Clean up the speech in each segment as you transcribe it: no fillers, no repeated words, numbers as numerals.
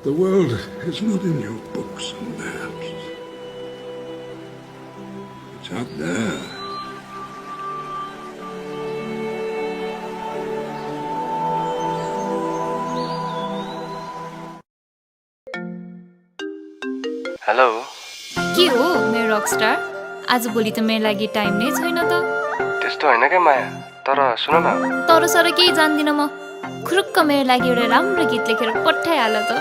The world is not in your books and maps. It's out there. Hello के हो मेरो rockstar आजभोलि त मेरो लागि टाइम नै छैन त त्यस्तो होइन के माया तर सुन न तर सर केही जान्दिनँ म खुरुक्क मेरो लागि एउटा राम्रो गीत लेखेर पठाइहाल त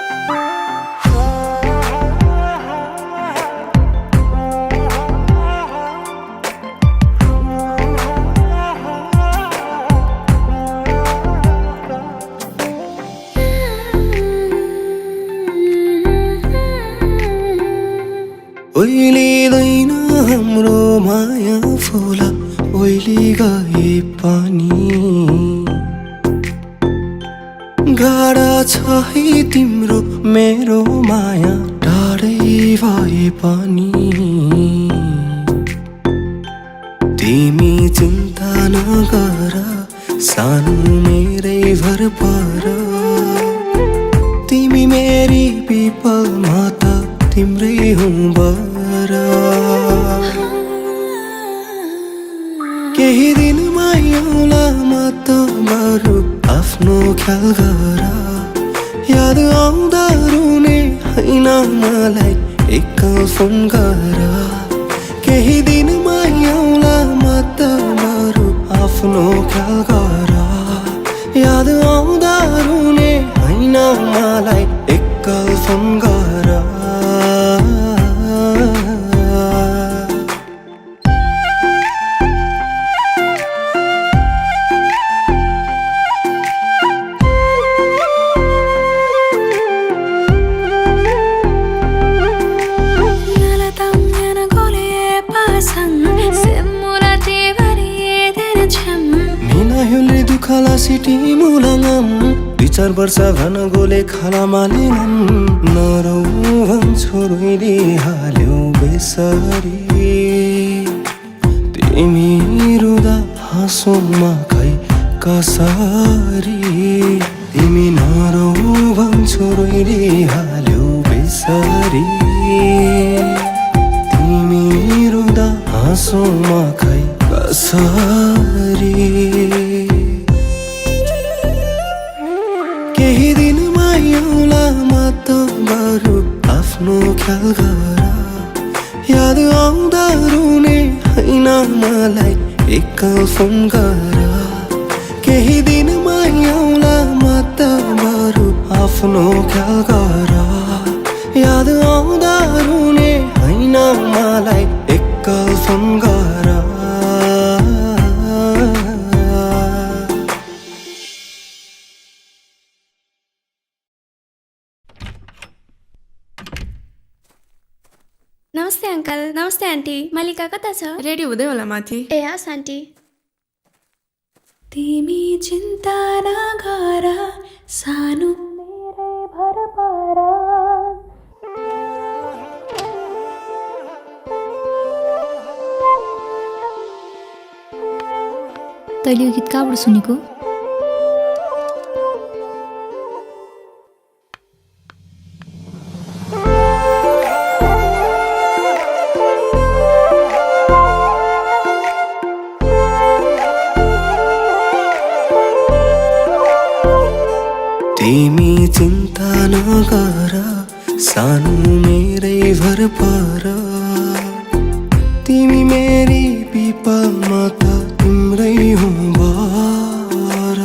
ओइलिँदैन हाम्रो माया फुल ओइली गए पनि गाडा छ है तिम्रो मेरो माया टाढै भए पनि तिमी चिन्ता नगर सानो मेरै भर पर तिमी मेरी पिपल माता तिम्रै हुँ बर केही दिन आउला म त बरु आफ्नो ख्याल गर याद आउँदा रुने हैन मलाई एकल फोन गर केही दिन आउला म त बरु आफ्नो ख्याल गर याद आउँदा रुने हैन मलाई एकल फोन गर खाला सिटी मुलाङम 2-4 वर्ष भन गोले खाला मालेनम नरौ भन्छु रोइदिहाल्यौ बेसरी तिमी रुँदा हाँसोमा खै कसरी तिमी नरौ भन्छु रोइदिहाल्यौ बेसरी तिमी रुँदा हाँसोमा खै कसरी केही दिन आउला म त बरु आफ्नो ख्याल गर याद आउँदा रुने हैन मलाई एकल फोन गर केही दिन आउला म त बरु आफ्नो ख्याल गर याद आउँदा रुने हैन मलाई एकल फोन गर नमस्ते अंकल नमस्ते आन्टी मल्लिका कता छ रेडी हुँदै होला माथि ए हस् आन्टी तिमी चिन्ता नगर सानो मेरै भर पर तैँले यो गीत कहाँबाट सुनेको तिमी चिन्ता नगर सानो मेरै भर पर तिमी मेरी पिपल माता तिम्रै हुँ बर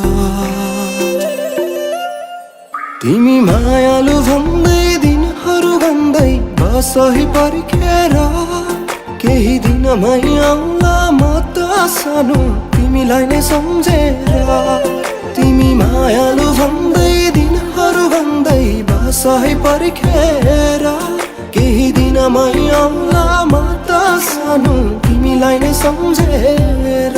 तिमी मायालु भन्दै दिनहरू भन्दै बसही पर्खेर केही दिनमै आउला म त सानो तिमीलाई नै सम्झेर तिमी मायालु भन्दै दिनहरू भन्दै बसही पर्खेर केही दिनमै आउला म त सानो तिमीलाई नै सम्झेर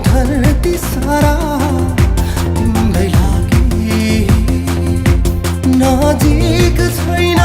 धरती यति सारा तिम्रै लागि नजिक छैन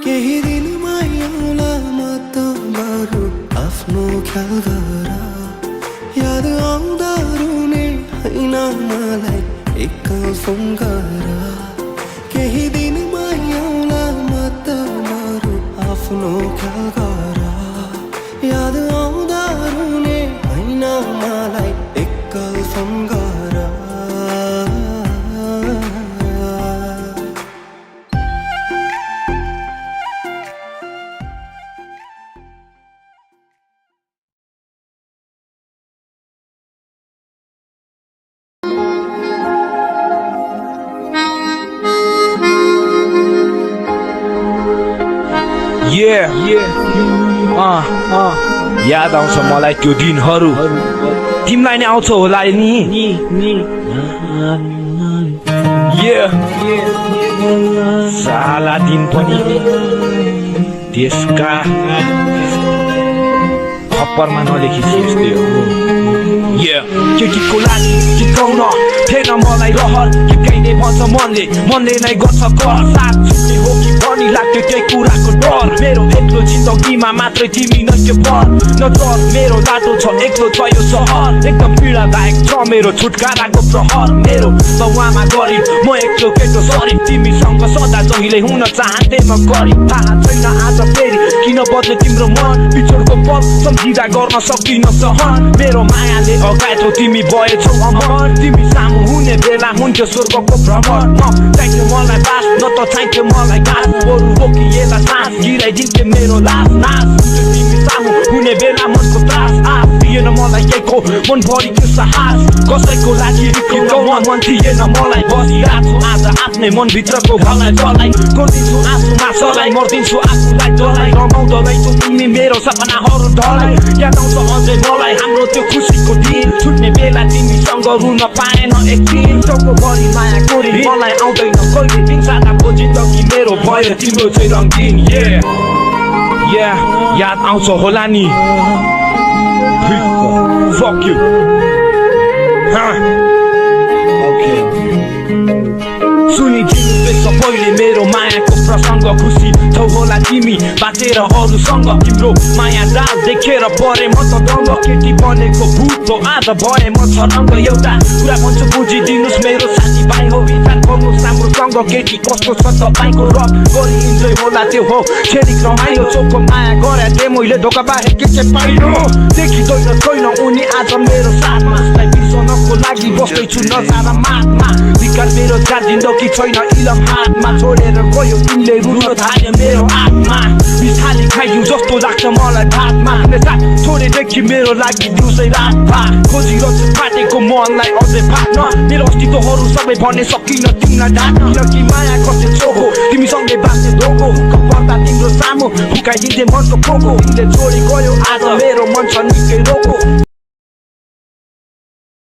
केही दिन मायाउला म त बरु आफ्नो ख्याल गर याद आउँदा रुने हैन मलाई एकल फोन गर केही दिन मायाउला म त बरु आफ्नो ख्याल गर याद आउँदा रुने हैन मलाई एकल फोन गर याद आउँछ मलाई त्यो दिनहरू तिमीलाई नै आउँछ होला नि साला दिन पनि त्यसका खप्परमा नलेखिस यस्तै हो केटीको लागि गीत गाउन थिएन मलाई रहर गीत गाइने भन्छ मनले नै गर्छ कर साथ छुट्ने हो कि भनी लाग्थ्यो त्यही कुराको डर मेरो एक्लो जिन्दगीमा मात्रै तिमी नै के पर नजर मेरो बाटो छ एक्लो छ यो सहर एकदम पीडादायक छ मेरो छुटकाराको प्रहर मेरो बाउआमा गरिब म एक्लो केटो सरी तिमीसँग सदा जहिले हुन चाहन्थे म गरिब थाहा छैन आज फेरि किन बदले तिम्रो मन बिछोडको पल सम्झिँदा गर्न सक्दिन सहन मेरो मायाले अगाएको तिमी भएछौ अमर तिमी सामु हुने बेला हुन्थ्यो स्वर्गको भ्रमण न चाहिन्थ्यो मलाई बास न त चाहिन्थ्यो मलाई घाँस बरु रोकिएला सास गिराइदिन्थ्यो मेरो लास नास तिमी सामु हुने बेला मनको त्रास आस दिएन मलाई केको मनभरि त्यो साहस कसैको लागि गीत मन थिएन मलाई बसिरहेको आज आफ्नै मनभित्रको भावना जलाई गरिदिन्छु आँसुमा सलाई मर्दिन्छु आफूलाई डलाई रमाउँदै छु तिमी मेरो सपनाहरू ढलाई याद आउँछ अझै मलाई हाम्रो त्यो खुसीको दिन छुट्ने बेला तिमीसँग रुन पाएन एकदिन चौको भरि माया कोरी मलाई आउँदैन कहिले दिन सादाको जिन्दगी मेरो भयो तिम्रो चाहिँ रङ्गीन याद आउँछ होला नि Fuck you. Okay. सुनिदिनु बेस पहिले मेरो मायाको प्रसङ्ग खुसी छौ होला तिमी बाँचेर अरूसँग तिम्रो माया डाल देखेर परे म त दङ्ग केटी बनेको भूत हो आज भए म छरङ्ग एउटा कुरा भन्छु बुझिदिनुस् मेरो साथी भाइ हो विचार गर्नुहोस् राम्रोसँग केटी कस्तो छ तपाईँको रक गरी इन्जोय होला त्यो हो छेरी रमाइलो चोखो माया गरे थिएँ मैले धोका बाहेक के चाहिँ पाइनो देखिँदैन छैन उनी आज मेरो साथमा बिर्सनको लागि बस्दैछु नजारा माथमा विकार मेरो चार जिन्दगी छैन इलम हातमा छोडेर गयो तिमीले रुन थाल्यो मेरो आत्मा बिसाली खाइदिउ जस्तो लाग्छ मलाई भातमा छोडेदेखि मेरो लागि दिउँसै रात भात खोजिरहन्छु फाटेको मनलाई अझै फाट्न मेरो अस्तित्वहरू सबै भन्ने सकिन तिमीलाई ढाक्न किनकि माया कस्तो चोखो तिमीसँगै बाँच्ने धोको पर्दा तिम्रो सामु फुकाइदिन्थे मनको पोको तिमीले छोडी गयो आज मेरो मन छ निकै रोको